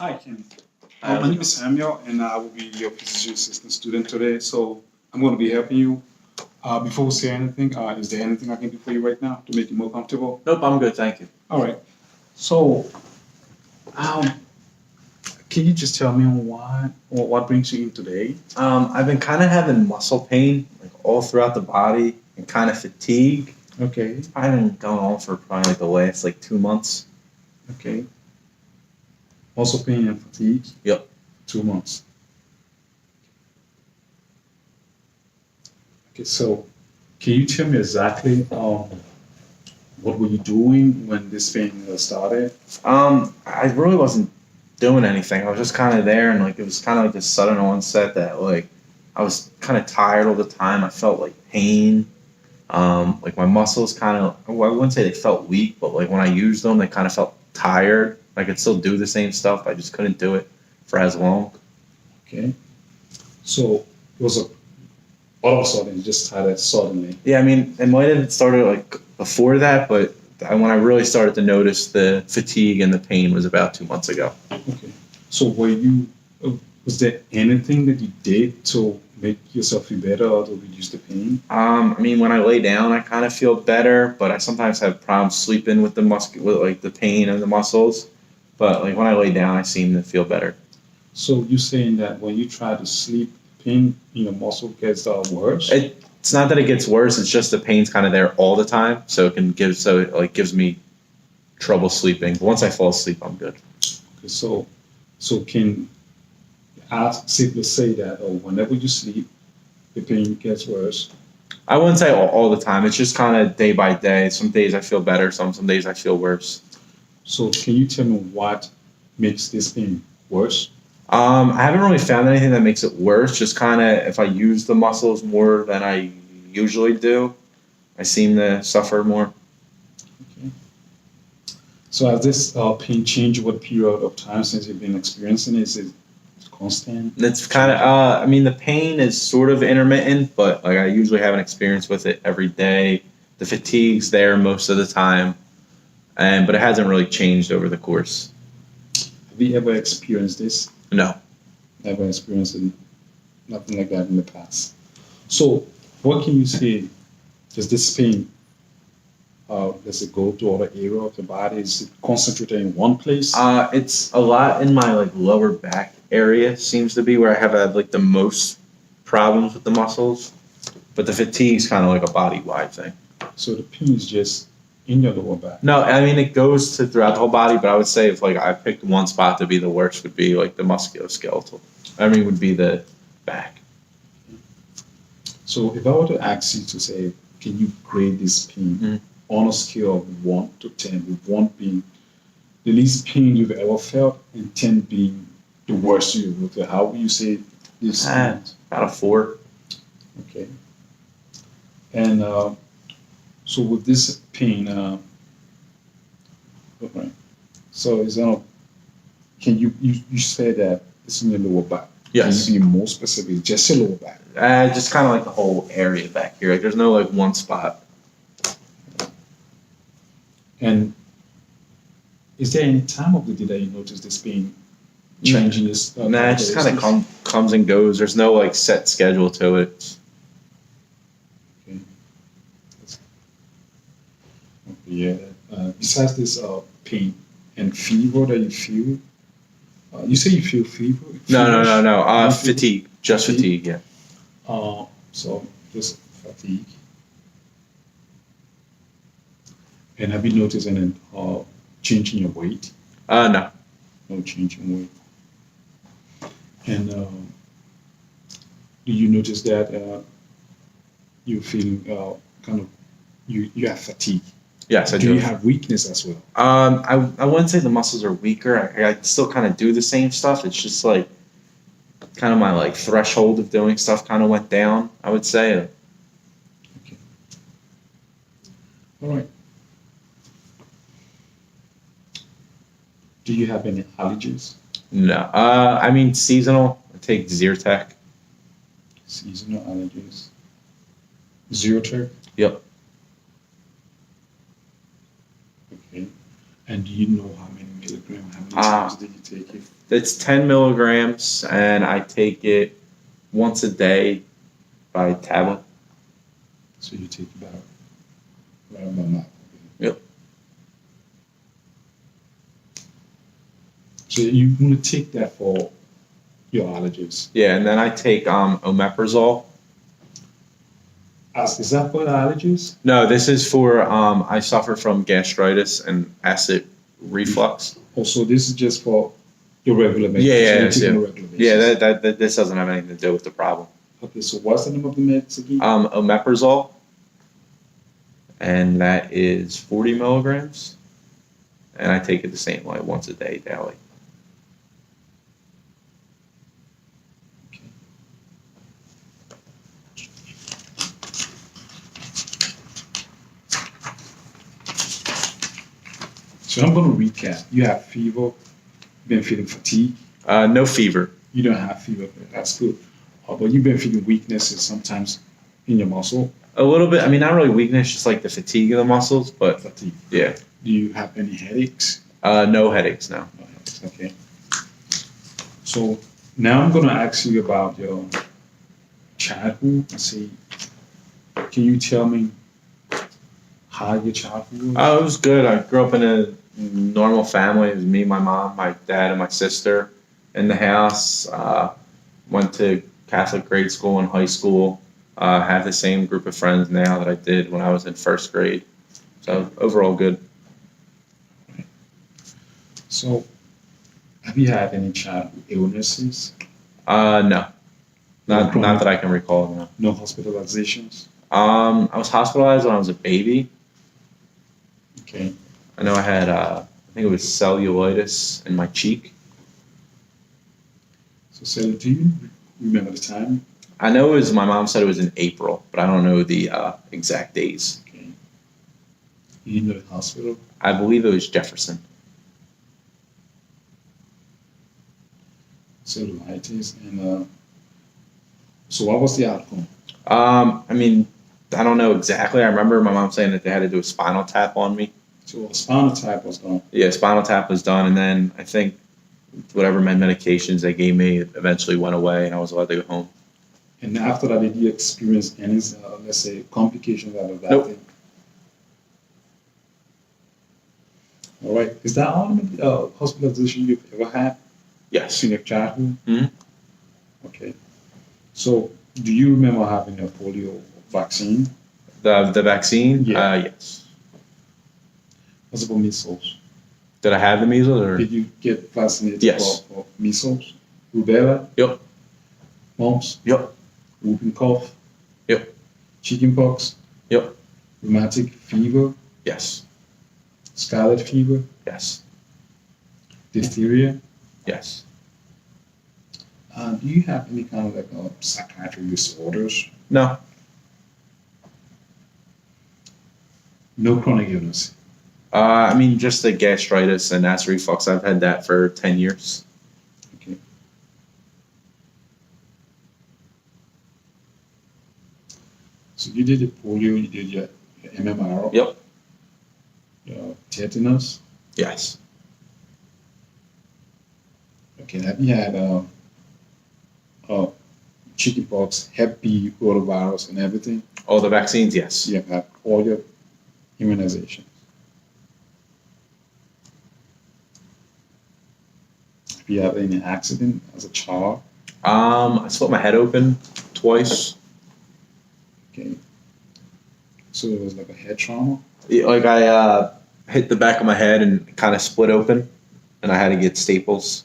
Hi, Ken. How's My it name is Samuel, and I will be your physician assistant student today. So I'm going to be helping you. Before we say anything, is there anything I can do for you right now to make you more comfortable? Nope, I'm good, thank you. All right. So, um, can you just tell me what brings you in today? I've been kind of having muscle pain like all throughout the body and kind of fatigue. Okay. I've been going on for probably like the last like 2 months. Okay. Also pain and fatigue. Yep. 2 months. Okay. So, can you tell me exactly what were you doing when this pain started? I really wasn't doing anything. I was just kind of there, and like it was kind of like this sudden onset that like I was kind of tired all the time. I felt like pain. Like my muscles kind of, well, I wouldn't say they felt weak, but like when I used them, they kind of felt tired. I could still do the same stuff. I just couldn't do it for as long. Okay. So it was all of a sudden it just started suddenly. Yeah, I mean, it might have started like before that, but when I really started to notice the fatigue and the pain was about 2 months ago. Okay. So uh, was there anything that you did to make yourself feel better or to reduce the pain? I mean, when I lay down, I kind of feel better, but I sometimes have problems sleeping with with like the pain and the muscles. But like when I lay down, I seem to feel better. So you're saying that when you try to sleep, pain in your muscle gets worse? It's not that it gets worse; it's just the pain's kind of there all the time, so it like gives me trouble sleeping. But once I fall asleep, I'm good. Okay, so can I safely say that whenever you sleep, the pain gets worse? I wouldn't say all the time. It's just kind of day by day. Some days I feel better. Some days I feel worse. So can you tell me what makes this pain worse? I haven't really found anything that makes it worse. Just kind of if I use the muscles more than I usually do, I seem to suffer more. Okay. So has this pain changed over the period of time since you've been experiencing it? Is it constant? It's kind of, Changing? I mean, the pain is sort of intermittent, but like I usually have an experience with it every day. The fatigue's there most of the time, but it hasn't really changed over the course. Have you ever experienced this? No. Never experienced nothing like that in the past. So what can you say? Does this pain does it go to other area of the body? Is it concentrated in one place? It's a lot in my like lower back area seems to be where I have had like the most problems with the muscles, but the fatigue's kind of like a body wide thing. So the pain is just in your lower back. No, I mean it goes to throughout the whole body, but I would say if like I picked one spot to be the worst would be like the musculoskeletal. I mean would be the back. So if I were to ask you to say, can you grade this pain on a scale of 1 to 10, with 1 being the least pain you've ever felt and 10 being the worst you've ever felt, how would you say this pain? About a 4. Okay. And so with this pain, okay. So is can you say that it's in your lower back? Yes. Can you be more specific? Just your lower back. Just kind of like the whole area back here. Like there's no like one spot. And is there any time of the day that you notice this pain changing? This Nah, it just kind of comes and goes. There's no like set schedule to it. Okay. Yeah. Besides this pain and fever that you feel, you say you feel fever? No. No fever? Fatigue. Just fatigue. Yeah. So just fatigue. And have you noticed any change in your weight? No. No change in weight. And do you notice that you feel kind of you have fatigue? Yes, I Do do. you have weakness as well? I wouldn't say the muscles are weaker. I still kind of do the same stuff. It's just like kind of my like threshold of doing stuff kind of went down. I would say. Okay. All right. Do you have any allergies? No. I mean seasonal. I take Zyrtec. Seasonal allergies. Zyrtec. Yep. Okay. And do you know how many kilogram? How many Ah. times did you take it? It's 10 milligrams, and I take it once a day by tablet. So you take about a month. Yep. So you want to take that for your allergies. Yeah, and then I take omeprazole. Is that for the allergies? No, this is for I suffer from gastritis and acid reflux. Also, this is just for your regular Yeah, medication. yeah, So you yeah, take it on a regular basis. Yeah, that this doesn't have anything to do with the problem. Okay, so what's the name of the meds again? Omeprazole, and that is 40 milligrams, and I take it the same way once a day daily. So I'm going to recap. You have fever, been feeling fatigue. No fever. You don't have fever. That's good. But you've been feeling weaknesses sometimes in your muscle. A little bit. I mean, not really weakness, just like the fatigue of the muscles, but Fatigue. yeah. Do you have any headaches? No headaches now. No headaches. Okay. So now I'm going to ask you about your childhood. Let's see. Can you tell me how your childhood was? Oh, it was good. I grew up in a normal family. It was me, my mom, my dad, and my sister in the house. Went to Catholic grade school and high school. Have the same group of friends now that I did when I was in first grade. So overall good. So, have you had any childhood illnesses? No. Not chronic- that I can recall, no. No hospitalizations? I was hospitalized when I was a baby. Okay. I know I had, I think it was cellulitis in my cheek. So, do you remember the time? I know it was, my mom said it was in April, but I don't know the exact days. Okay. You know the hospital? I believe it was Jefferson. Cellulitis. And so, what was the outcome? I mean, I don't know exactly. I remember my mom saying that they had to do a spinal tap on me. So, a spinal tap was done. Yeah, spinal tap was done, and then I think whatever medications they gave me eventually went away, and I was allowed to go home. And after that, did you experience any, let's say, complications out of that Nope. thing? All right. Is that all the hospitalization you've ever had Yes. in your childhood? Mhm. Okay. So, do you remember having a polio vaccine? The vaccine? Yeah. Yes. What about measles? Did I have the measles or? Did you get vaccinated Yes. for measles, rubella, Yep. mumps, Yep. whooping cough, Yep. chickenpox, Yep. rheumatic fever, Yes. scarlet fever, Yes. diphtheria? Yes. Do you have any kind of like psychiatric disorders? No. No chronic illness. I mean, just the gastritis and acid reflux. I've had that for 10 years. Okay. So you did the polio, you did your MMR, Yep. your tetanus. Yes. Okay, have you had chickenpox, Hep B, rotavirus, and everything? All the vaccines? Yes. You have had all your immunizations. Have you had any accident as a child? I split my head open twice. Okay. So it was like a head trauma? Like I hit the back of my head and kind of split open, and I had to get staples.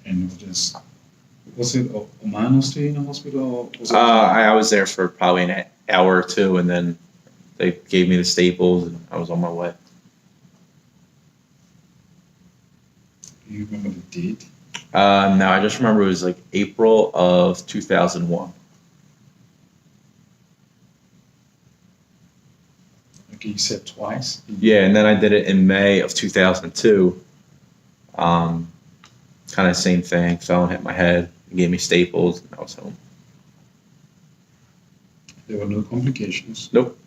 And it was it a minor stay in the hospital? Or was it I was there for probably an hour or two, and then they gave me the staples, and I was on my way. do you remember the date? No, I just remember it was like April of 2001. Okay, you said twice? Yeah, and then I did it in May of 2002. Kind of same thing. Fell and hit my head. Gave me staples, and I was home. There were no complications. Nope.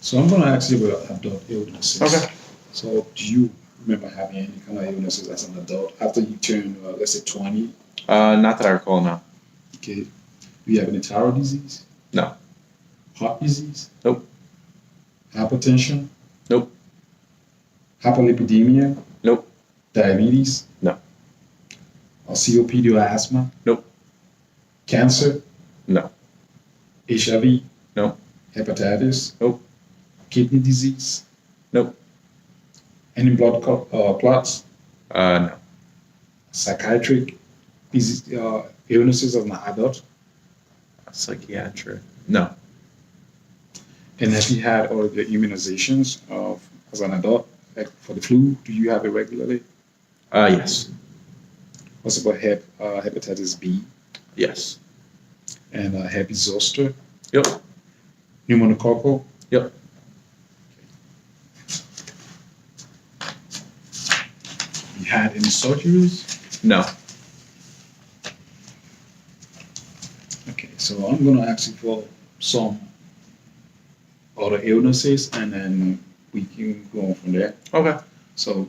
So I'm going to ask you about adult illnesses. Okay. So do you remember having any kind of illnesses as an adult after you turn, let's say, 20? Not that I recall now. Okay. Do you have any thyroid disease? No. Heart disease? Nope. Hypertension? Nope. Hyperlipidemia? Nope. Diabetes? No. Or COPD or asthma? Nope. Cancer? No. HIV? No. Hepatitis? Nope. Kidney disease? Nope. Any clots? No. Psychiatric disease, illnesses as an adult? Psychiatric. No. And have you had all of your immunizations as an adult? Like for the flu, do you have it regularly? Yes. What's about hepatitis B Yes. and herpes zoster, Yep. pneumococcal? Yep. You had any surgeries? No. Okay, so I'm going to ask you for some other illnesses and then we can go on from there. Okay. So,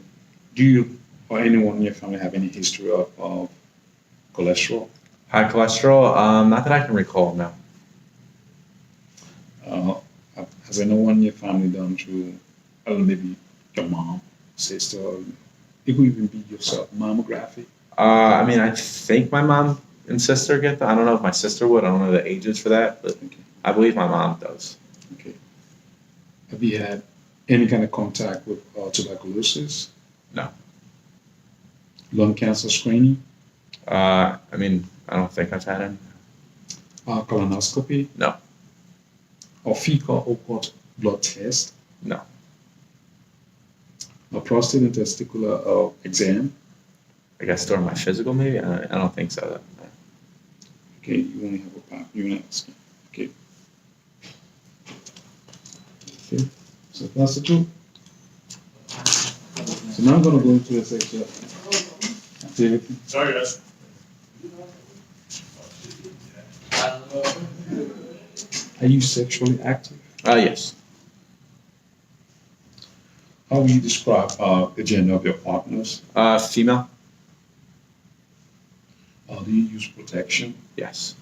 do you or anyone in your family have any history of cholesterol? High cholesterol? Not that I can recall. No. Uh, has anyone in your family done through, I don't know, maybe your mom, sister, or it could even be yourself, mammography? I mean, I think my mom and sister get that. I don't know if my sister would. I don't know the ages for that, but Okay, I believe my mom does. okay. Have you had any kind of contact with tuberculosis? No. Lung cancer screening? I mean, I don't think I've had any. Colonoscopy? No. Or fecal occult blood test? No. A prostate and testicular exam? I guess during my physical, maybe. I don't think so. Okay, you only have a part. You're not asking. Okay. Okay. So that's the two. So now I'm going to go into the sexual activity. Sorry, guys. Are you sexually active? Yes. How would you describe the gender of your partners? Female? Do you use protection? Yes.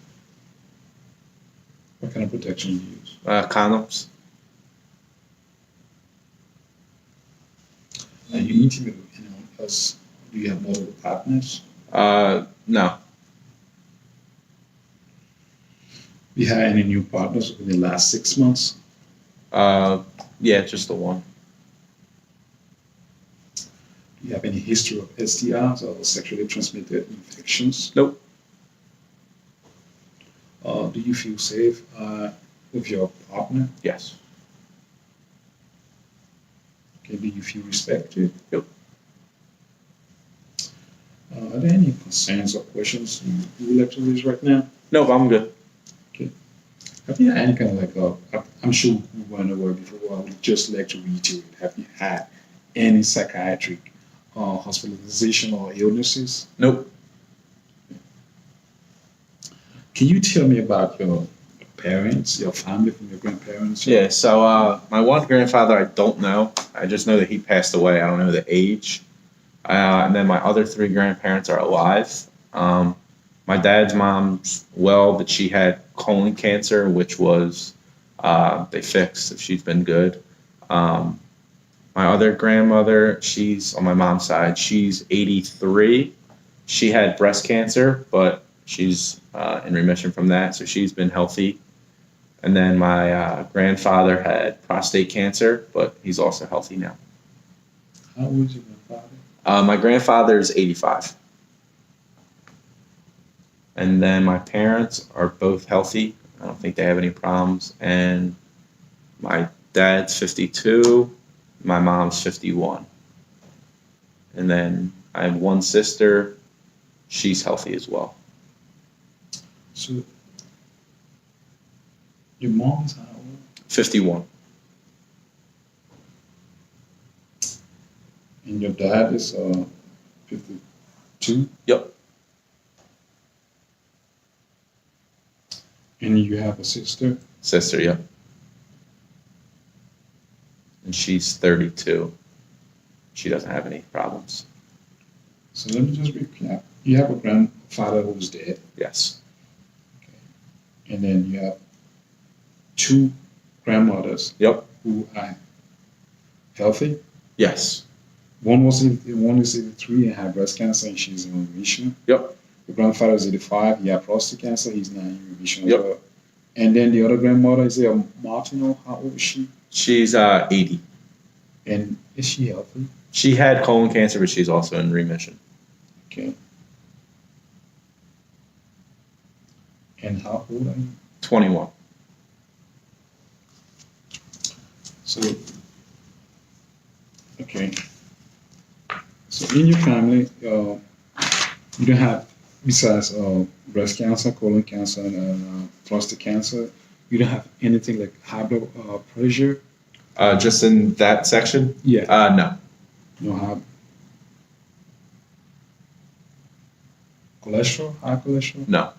What kind of protection do you use? Condoms? Are you intimate with anyone else? Do you have multiple partners? No. You had any new partners within the last 6 months? Yeah, just the one. Do you have any history of STIs or sexually transmitted infections? Nope. Do you feel safe with your partner? Yes. Okay, do you feel respected? Yep. Are there any concerns or questions you would like to raise right now? Nope, I'm good. Have you had any kind of I'm sure we went over before, I would just like to reiterate, have you had any psychiatric hospitalization or illnesses? Nope. Can you tell me about your parents, your family, from your grandparents? Yeah, so my one grandfather I don't know. I just know that he passed away. I don't know the age. And then my other three grandparents are alive. My dad's mom's well, but she had colon cancer, which was they fixed. So she's been good. My other grandmother, she's on my mom's side. She's 83. She had breast cancer, but she's in remission from that, so she's been healthy. And then my grandfather had prostate cancer, but he's also healthy now. How old is your grandfather? My grandfather's 85. And then my parents are both healthy. I don't think they have any problems. And my dad's 52. My mom's 51. And then I have one sister. She's healthy as well. So, your mom is how old? 51. And your dad is 52? Yep. And you have a sister? Sister, yep. and she's 32. She doesn't have any problems. So let me just recap. You have a grandfather who's dead, Yes. and then you have two grandmothers Yep. who are healthy. Yes. One is 83 and had breast cancer, and she's in remission. Yep. The grandfather is 85. He had prostate cancer. He's now in remission as Yep. well. And then the other grandmother is there, Martin. How old is she? She's 80. And is she healthy? She had colon cancer, but she's also in remission. Okay. And how old are you? 21. So, okay. So in your family, you don't have, besides breast cancer, colon cancer, and prostate cancer, you don't have anything like high blood pressure? Just in that section? Yeah. No. You don't have cholesterol, high cholesterol? No.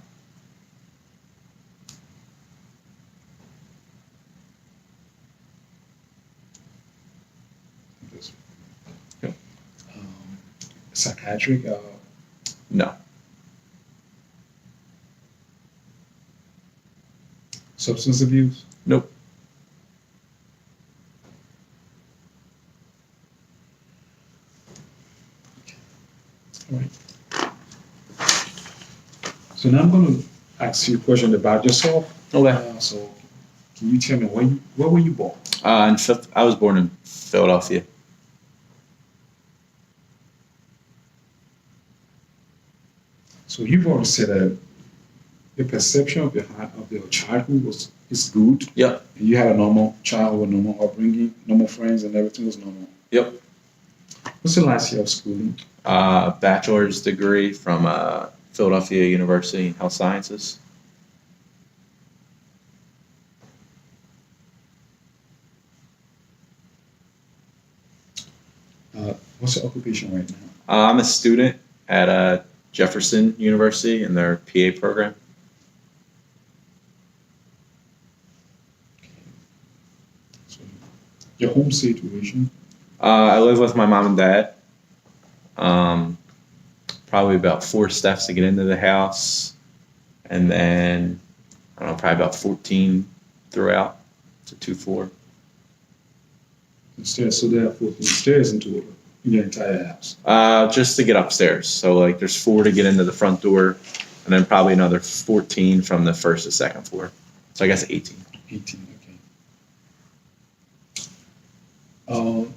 Yep. Psychiatric? No. Substance abuse? Nope. All right. So now I'm going to ask you a question about yourself. Okay. So can you tell me where were you born? I was born in Philadelphia. So you've already said that your perception of your childhood is good. Yep. And you had a normal childhood, normal upbringing, normal friends, and everything was normal. Yep. What's the last year of schooling? Bachelor's degree from Philadelphia University in Health Sciences. What's your occupation right now? I'm a student at Jefferson University in their PA program. So your home situation? I live with my mom and dad. Probably about 4 steps to get into the house, and then I don't know, probably about 14 throughout. It's a 2-4. Stairs. So there are 14 stairs in total in your entire house. Just to get upstairs. So like, there's 4 to get into the front door, and then probably another 14 from the first to second floor. So I guess 18. 18. Okay.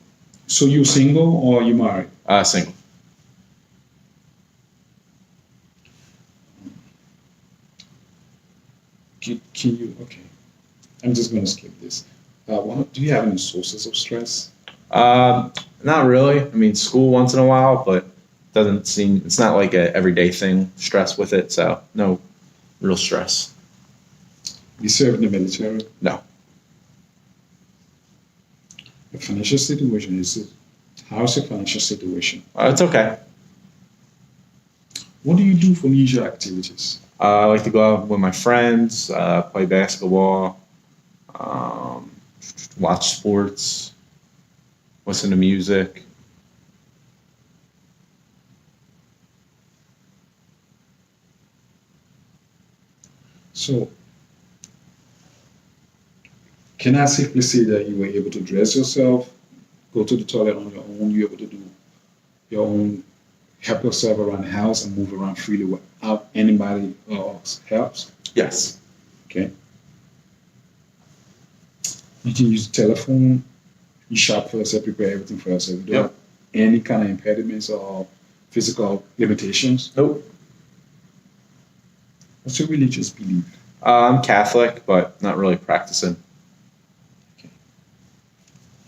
So you single or you married? Single. Can you? Okay. I'm just going to skip this. Do you have any sources of stress? Not really. I mean, school once in a while, but it's not like a everyday thing, stress with it. So no real stress. You serve in the military? No. The financial situation how's your financial situation? It's okay. What do you do for leisure activities? I like to go out with my friends, play basketball, watch sports, listen to music. So, can I safely say that you were able to dress yourself, go to the toilet on your own, you were able to do your own, help yourself around the house and move around freely without anybody else helps? Yes. Okay. You can use the telephone, you shop for yourself, prepare everything for yourself. You don't have any kind of impediments or physical limitations? Nope. What's your religious belief? I'm Catholic, but not really practicing.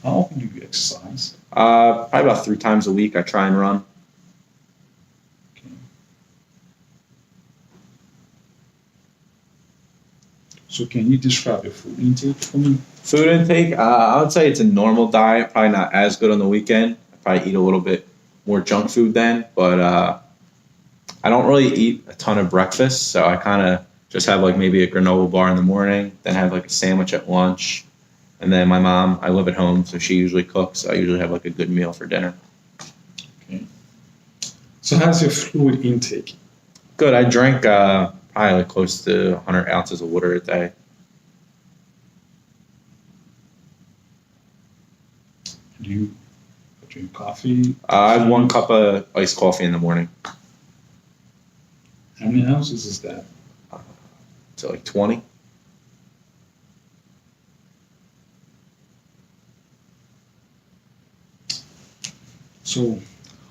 How often do you exercise? Probably about 3 times a week I try and run. Okay. So can you describe your food intake for me? Food intake, I would say it's a normal diet, probably not as good on the weekend. I probably eat a little bit more junk food then, but I don't really eat a ton of breakfast, so I kind of just have like maybe a granola bar in the morning, then have like a sandwich at lunch, And then my mom, I live at home, so she usually cooks. So I usually have like a good meal for dinner. Okay. So how's your fluid intake? Good. I drink probably like close to 100 ounces of water a day. Do you drink coffee? I have 1 cup of iced coffee in the morning. How many ounces is that? So like 20. So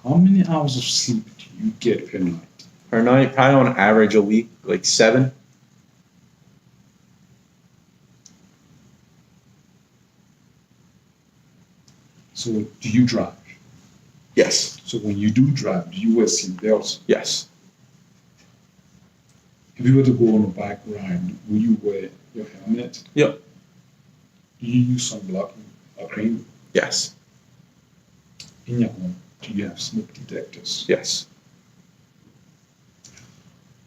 how many hours of sleep do you get per night? Per night, probably on average a week, like 7. So do you drive? Yes. So when you do drive, do you wear seatbelts? Yes. If you were to go on a bike ride, will you wear your helmet? Yep. Do you use sunblock or cream? Yes. In your home, do you have smoke detectors? Yes.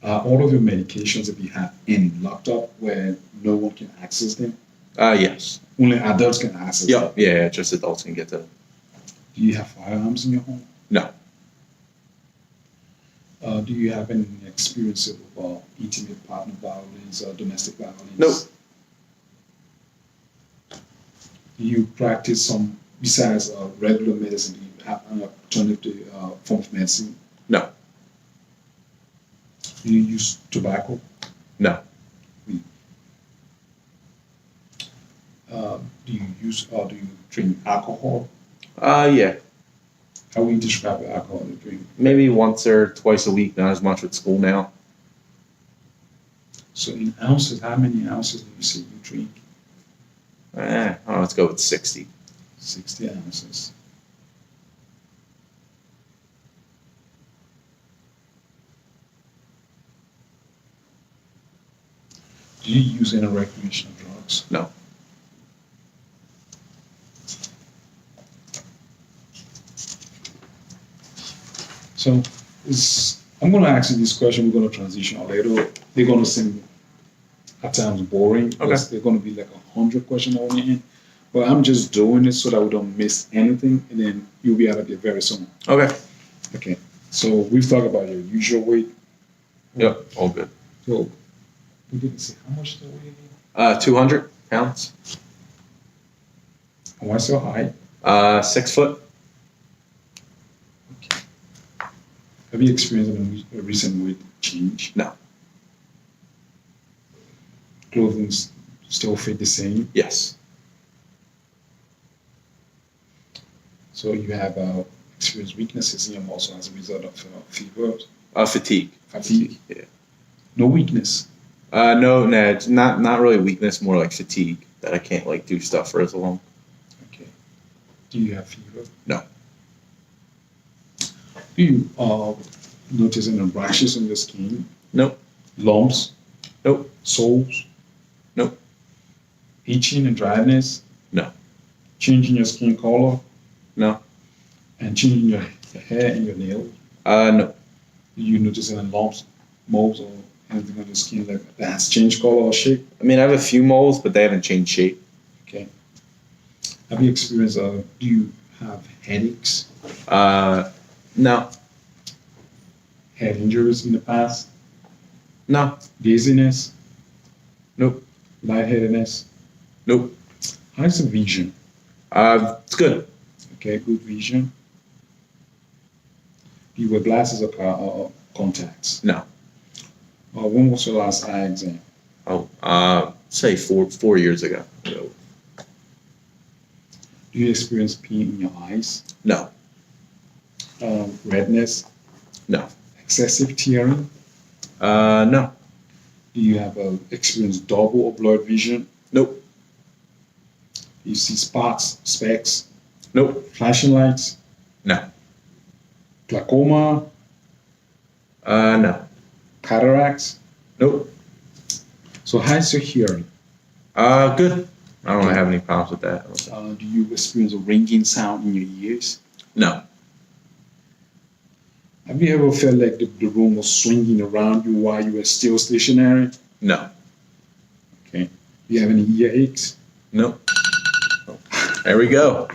Are all of your medications, if you have any, locked up where no one can access them? Yes. Only adults can access them? Yep. Yeah, just adults can get to them. Do you have firearms in your home? No. Do you have any experience of intimate partner violence or domestic violence? Nope. Do you practice some, besides regular medicine, do you have an alternative form of medicine? No. Do you use tobacco? No. Do you use or do you drink alcohol? Yeah. How would you describe the alcohol you drink? Maybe once or twice a week, not as much with school now. So in ounces, how many ounces do you say you drink? I don't know, let's go with 60. 60 ounces. Do you use any recreational drugs? No. So I'm going to ask you this question. We're going to transition a little. They're going to seem at times boring because they're going to be like 100 questions on the end. But I'm just doing it so that we don't miss anything, and then you'll be out of here very soon. Okay. Okay. So we've talked about your usual weight. Yep. All good. So we didn't say how much the weight is. 200 pounds. And what's your height? 6 foot. Okay. Have you experienced a recent weight change? No. Clothing still fit the same? Yes. So you have experienced weaknesses in your muscle as a result of fever? Fatigue. Fatigue? Yeah. No weakness? No, it's not really weakness, more like fatigue that I can't like do stuff for as long. Okay. Do you have fever? No. Do you notice any rashes on your skin? Nope. Lumps? Nope. Soles? Nope. Itching and dryness? No. Changing your skin color? No. And changing your hair and your nails? No. Do you notice any lumps, moles, or anything on your skin that has changed color or shape? I mean, I have a few moles, but they haven't changed shape. Okay. Have you experienced, do you have headaches? No. Head injuries in the past? No. Dizziness? Nope. Lightheadedness? Nope. How's the vision? It's good. Okay, good vision. Do you wear glasses or contacts? No. When was your last eye exam? Say 4 years ago. Do you experience pain in your eyes? No. Redness? No. Excessive tearing? No. Do you have experience double or blurred vision? Nope. Do you see spots, specks? Nope. Flashing lights? No. Glaucoma? No. Cataracts? Nope. So how's your hearing? Good. I don't really have any problems with that. Do you experience a ringing sound in your ears? No. Have you ever felt like the room was swinging around you while you were still stationary? No. Okay. Do you have any earaches? Nope. There we go.